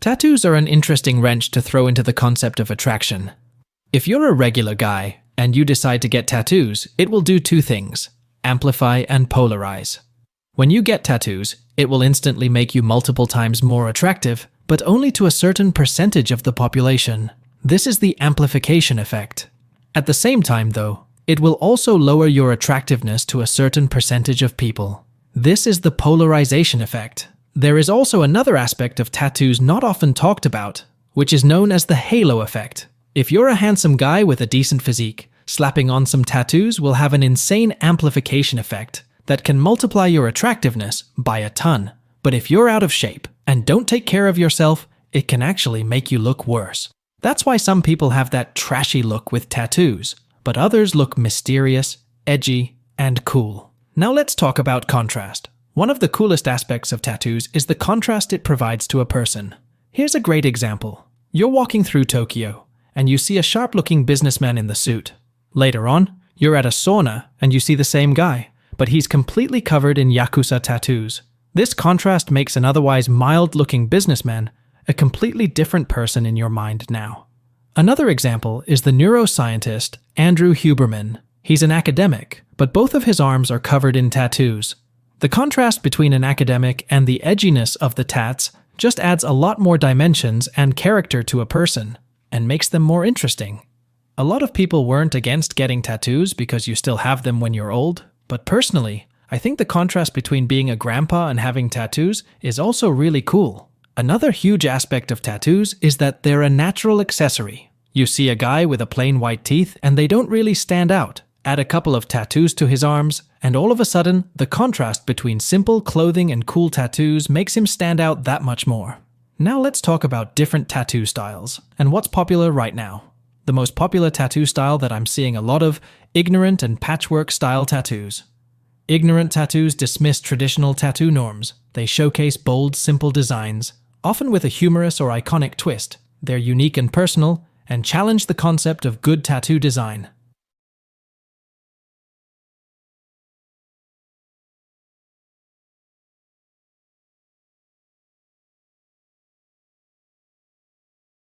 Tattoos are an interesting wrench to throw into the concept of attraction. If you're a regular guy and you decide to get tattoos, it will do two things: amplify and polarize. When you get tattoos, it will instantly make you multiple times more attractive, but only to a certain percentage of the population. This is the amplification effect. At the same time, though, it will also lower your attractiveness to a certain percentage of people. This is the polarization effect. There is also another aspect of tattoos not often talked about, which is known as the halo effect. If you're a handsome guy with a decent physique, slapping on some tattoos will have an insane amplification effect that can multiply your attractiveness by a ton. But if you're out of shape and don't take care of yourself, it can actually make you look worse. That's why some people have that trashy look with tattoos, but others look mysterious, edgy, and cool. Now let's talk about contrast. One of the coolest aspects of tattoos is the contrast it provides to a person. Here's a great example. You're walking through Tokyo, and you see a sharp-looking businessman in the suit. Later on, you're at a sauna, and you see the same guy, but he's completely covered in Yakuza tattoos. This contrast makes an otherwise mild-looking businessman a completely different person in your mind now. Another example is the neuroscientist Andrew Huberman. He's an academic, but both of his arms are covered in tattoos. The contrast between an academic and the edginess of the tats just adds a lot more dimensions and character to a person, and makes them more interesting. A lot of people weren't against getting tattoos because you still have them when you're old, but personally, I think the contrast between being a grandpa and having tattoos is also really cool. Another huge aspect of tattoos is that they're a natural accessory. You see a guy with a plain white teeth and they don't really stand out. Add a couple of tattoos to his arms, and all of a sudden, the contrast between simple clothing and cool tattoos makes him stand out that much more. Now let's talk about different tattoo styles, and what's popular right now. The most popular tattoo style that I'm seeing a lot of, ignorant and patchwork style tattoos. Ignorant tattoos dismiss traditional tattoo norms. They showcase bold, simple designs, often with a humorous or iconic twist. They're unique and personal, and challenge the concept of good tattoo design.